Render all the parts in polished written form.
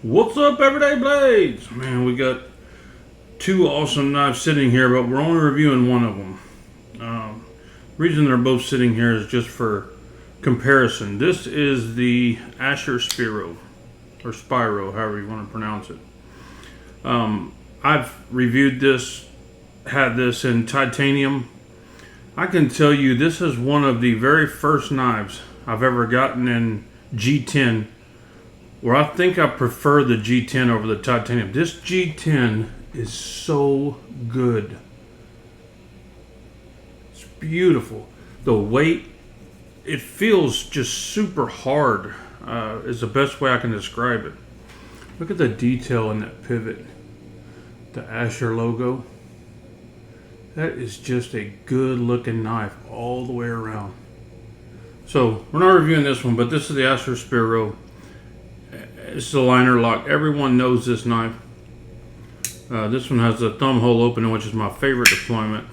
What's up, Everyday Blades? Man, we got two awesome knives sitting here, but we're only reviewing one of them. Reason they're both sitting here is just for comparison. This is the Asher Spiro, or Spiro, however you want to pronounce it. I've reviewed this, had this in titanium. I can tell you this is one of the very first knives I've ever gotten in G10, where I think I prefer the G10 over the titanium. This G10 is so good. It's beautiful. The weight, it feels just super hard, is the best way I can describe it. Look at the detail in that pivot. The Asher logo. That is just a good looking knife all the way around. So, we're not reviewing this one, but this is the Asher Spiro. It's a liner lock. Everyone knows this knife. This one has the thumb hole opening, which is my favorite deployment.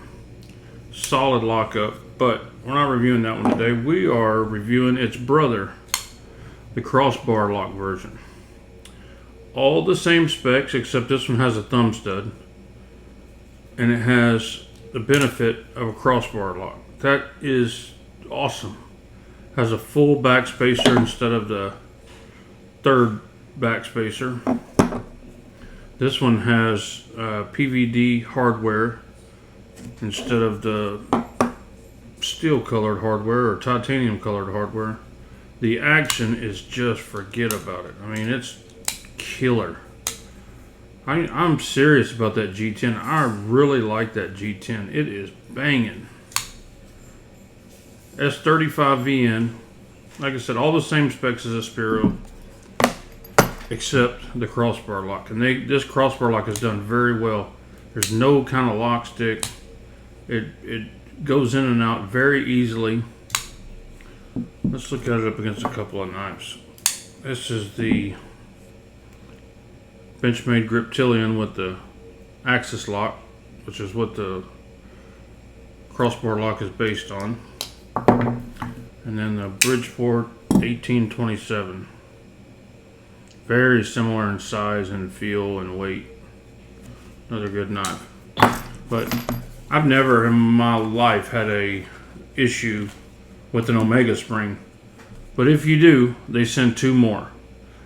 Solid lockup, but we're not reviewing that one today. We are reviewing its brother, the crossbar lock version. All the same specs, except this one has a thumb stud, and it has the benefit of a crossbar lock. That is awesome. Has a full back spacer instead of the third back spacer. This one has PVD hardware instead of the steel colored hardware or titanium colored hardware. The action is just forget about it. I mean, it's killer. I'm serious about that G10. I really like that G10. It is banging. S35VN. Like I said, all the same specs as a Spiro, except the crossbar lock. And this crossbar lock is done very well. There's no kind of lock stick. It goes in and out very easily. Let's look at it up against a couple of knives. This is the Benchmade Griptilian with the axis lock, which is what the crossbar lock is based on. And then the Bridgeport 1827. Very similar in size and feel and weight. Another good knife. But I've never in my life had a issue with an Omega spring. But if you do, they send two more.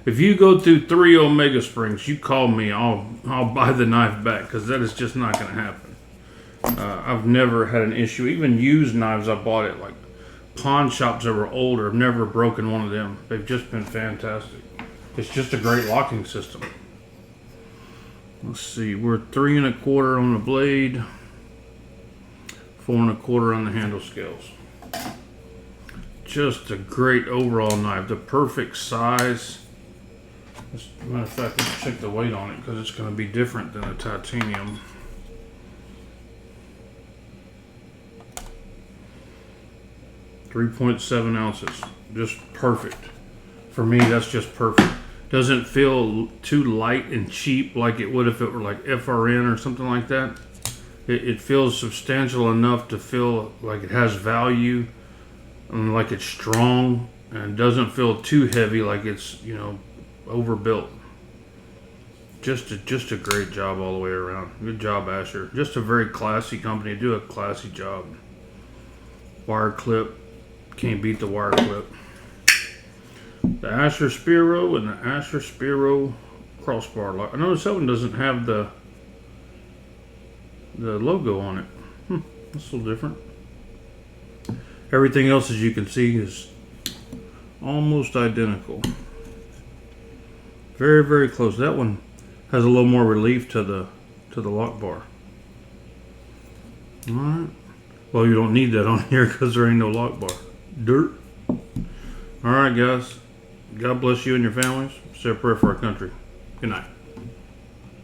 If you go through 3 Omega springs, you call me. I'll buy the knife back, because that is just not going to happen. I've never had an issue. Even used knives I bought at like pawn shops that were older, I've never broken one of them. They've just been fantastic. It's just a great locking system. Let's see, we're 3 1/4 on the blade, 4 1/4 on the handle scales. Just a great overall knife. The perfect size. As a matter of fact, let's check the weight on it, because it's going to be different than a titanium. .7 ounces. Just perfect. For me, that's just perfect. Doesn't feel too light and cheap like it would if it were like FRN or something like that. It feels substantial enough to feel like it has value and like it's strong, and doesn't feel too heavy like it's, you know, overbuilt. Just a great job all the way around. Good job, Asher. Just a very classy company. Do a classy job. Wire clip. Can't beat the wire clip. The Asher Spiro and the Asher Spiro crossbar lock. I notice that one doesn't have the logo on it. That's a little different. Everything else, as you can see, is almost identical. Very, very close. That one has a little more relief to the lock bar. All right. Well, you don't need that on here because there ain't no lock bar. Dirt. All right, guys. God bless you and your families. Say a prayer for our country. Good night.